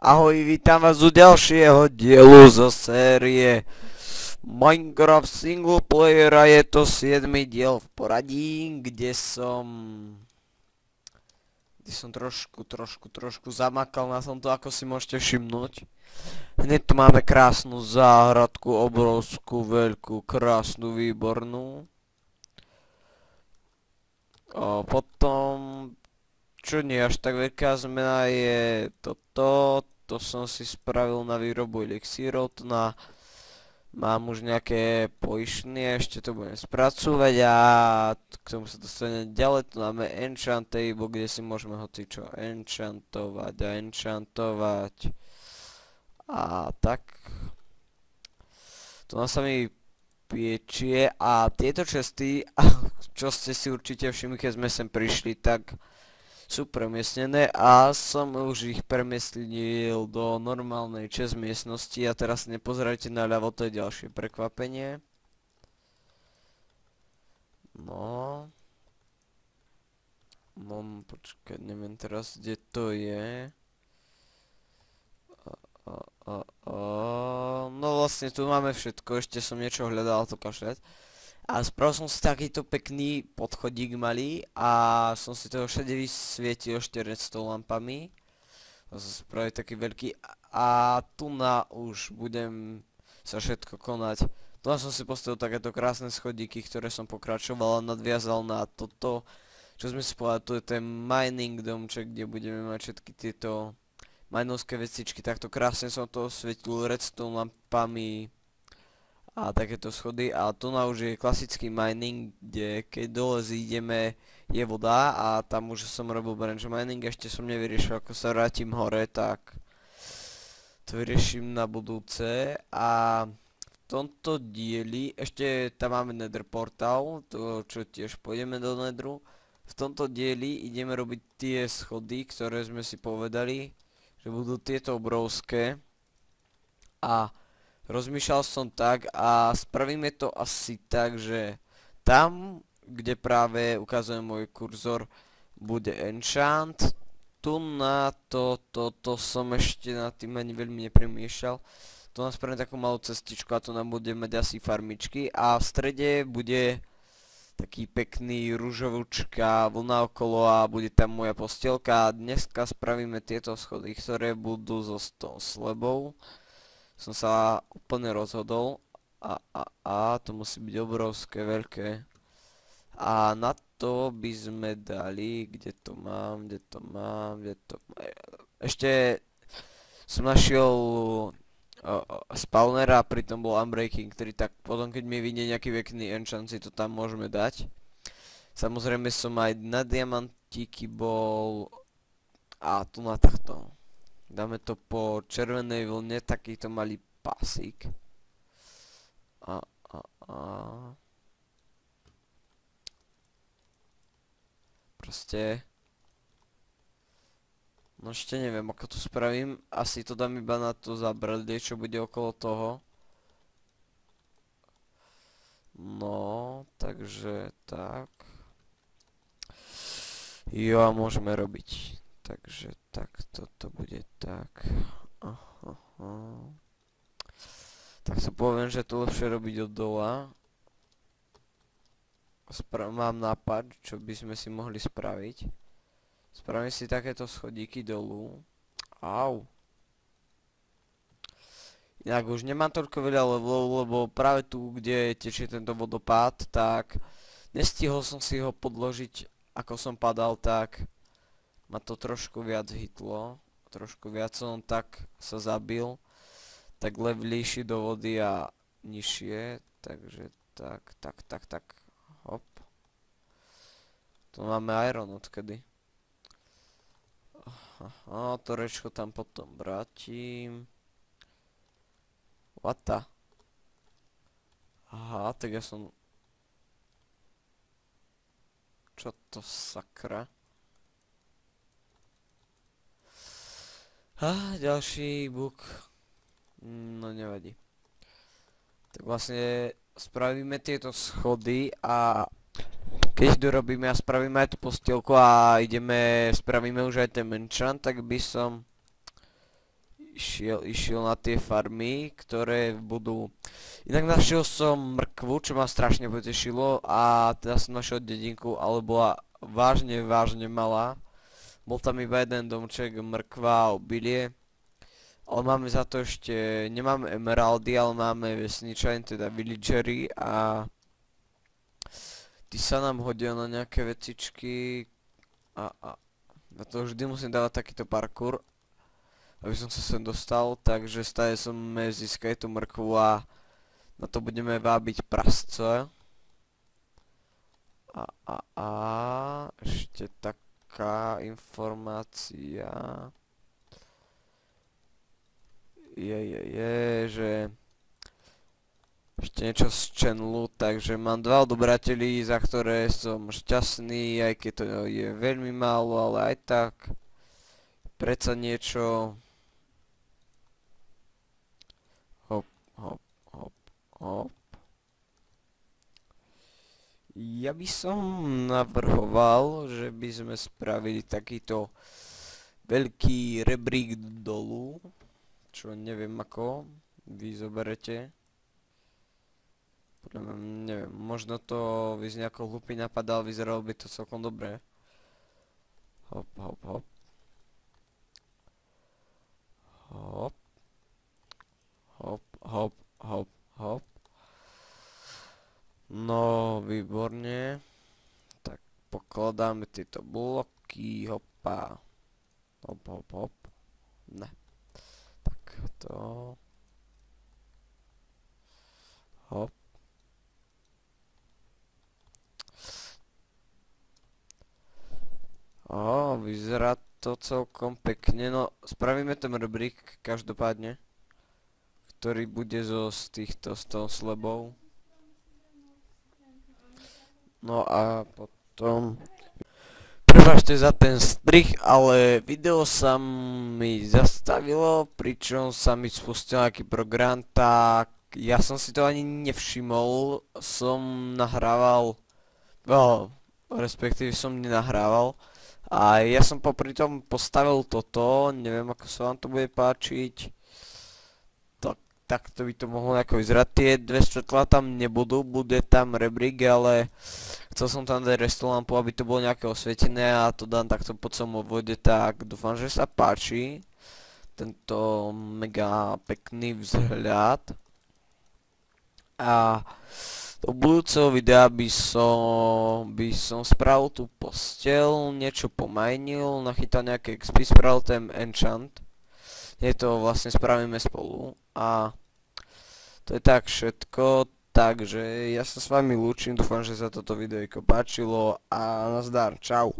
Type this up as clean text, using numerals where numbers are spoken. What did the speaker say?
Ahoj, vítam vás u ďalšieho dielu zo série Minecraft Single Player a je to 7. diel v poradí, kde som trošku zamakal na tomto, ako si môžete všimnúť. Hneď tu máme krásnu záhradku, obrovskú, veľkú, krásnu, výbornú. Potom, čo nie až tak veľká zmena, je toto. To som si spravil na výrobu elixírov, tu mám už nejaké poišny, ešte to budem spracúvať a k tomu sa dostaneme ďalej. Tu máme enchant table, kde si môžeme hocičo enchantovať a enchantovať a tak. Tu nás sa mi piečie a tieto česty, čo ste si určite všimli, keď sme sem prišli, tak sú premiestnené a som už ich premiestnil do normálnej chest miestnosti a teraz nepozerajte naľavo, to je ďalšie prekvapenie. No, počkaj, neviem teraz, kde to je. No vlastne tu máme všetko, ešte som niečo hľadal, to kašľať. A spravil som si takýto pekný podchodík malý a som si toho všade vysvietil 400 lampami. To som spravil taký veľký a tu na už budem sa všetko konať. Tu na som si postavil takéto krásne schodíky, ktoré som pokračoval a nadviazal na toto, čo sme si povedali, tu je ten mining domček, kde budeme mať všetky tieto minovské vecičky. Takto krásne som to osvietil redstone lampami a takéto schody a tu na už je klasický mining, kde keď dole zídeme je voda a tam už som robil branch mining, ešte som nevyriešil, ako sa vrátim hore, tak to vyrieším na budúce. A v tomto dieli ešte tam máme nether portal, to čo tiež pôjdeme do netheru. V tomto dieli ideme robiť tie schody, ktoré sme si povedali, že budú tieto obrovské a rozmýšľal som tak a spravíme to asi tak, že tam, kde práve ukazujem môj kurzor, bude enchant. Tu na toto som ešte na tým ani veľmi nepremýšľal. Tu nám spravím takú malú cestičku a tu nám bude mať asi farmičky a v strede bude taký pekný ružovúčka vlna okolo a bude tam moja postielka a dneska spravíme tieto schody, ktoré budú so slebou. Som sa úplne rozhodol a to musí byť obrovské, veľké. A na to by sme dali, kde to mám. Ešte som našiel spawnera a pritom bol unbreaking, ktorý tak potom keď mi vyjde nejaký pekný enchant si to tam môžeme dať. Samozrejme som aj na diamantíky bol a tu na takto. Dáme to po červenej vlne, takýto malý pásik. Proste. No ešte neviem, ako to spravím. Asi to dám iba na to zabrdlie, čo bude okolo toho. No, takže tak. Jo, a môžeme robiť. Takže tak, toto bude tak. Tak sa poviem, že to lepšie robiť od dola. Mám nápad, čo by sme si mohli spraviť. Spravím si takéto schodíky dolu. Au. Inak už nemám toľko veľa levelov, lebo práve tu, kde tečie tento vodopád, tak nestihol som si ho podložiť, ako som padal, tak ma to trošku viac hitlo, trošku viac som tak sa zabil, tak levelejšie do vody a nižšie, takže tak, hop. Tu máme iron odkedy. To rečko tam potom vrátim. What the? Aha, tak ja som... Čo to sakra? Ďalší bug. No nevadí. Tak vlastne spravíme tieto schody a keď dorobíme a spravíme aj tú postielku a spravíme už aj ten enchant, tak by som išiel na tie farmy, ktoré budú... Inak našiel som mrkvu, čo ma strašne potešilo a teda som našiel dedinku, ale bola vážne malá. Bol tam iba jeden domček, mrkva a obilie. Ale máme za to ešte, nemáme emeraldy, ale máme vesničany, teda villagery a tí sa nám hodia na nejaké vecičky a na to vždy musím dávať takýto parkour, aby som sa sem dostal, takže stále sme získali tú mrkvu a na to budeme vábiť prasce. A ešte taká informácia že ešte niečo z channelu, takže mám 2 odobrateľí, za ktoré som šťastný, aj keď to je veľmi málo, ale aj tak predsa niečo. Hop, hop, hop, hop. Ja by som navrhoval, že by sme spravili takýto veľký rebrík dolu, čo neviem ako vy zoberete. Podľa mňa, neviem, možno to vyznie ako hlupý nápad, ale vyzeralo by to celkom dobré. Hop, hop, hop. Hop. Hop, hop, hop, hop. No, výborne. Tak pokladáme tieto bloky, hopa. Hop, hop, hop. Ne. To hop. Vyzerá to celkom pekne, no spravíme ten rebrík každopádne, ktorý bude z toho slebou. No a potom prepáčte za ten strih, ale video sa mi zastavilo, pričom sa mi spustil nejaký program, tak ja som si to ani nevšimol, som nahrával, respektíve som nenahrával a ja som popri tom postavil toto, neviem ako sa vám to bude páčiť, takto by to mohlo nejako vyzerať. Tie 2 svetlá tam nebudú, bude tam rebrík, ale chcel som tam dať restolampu, aby to bolo nejaké osvietené a to dám takto po celom obvode, tak dúfam, že sa páči tento mega pekný vzhľad. A do budúceho videa by som spravil tú posteľ, niečo pomajnil, nachytal nejaké XP, spravil ten enchant. Je to vlastne spravíme spolu a to je tak všetko, takže ja sa s vami lúčim, dúfam, že sa toto videjko páčilo a nazdar, čau.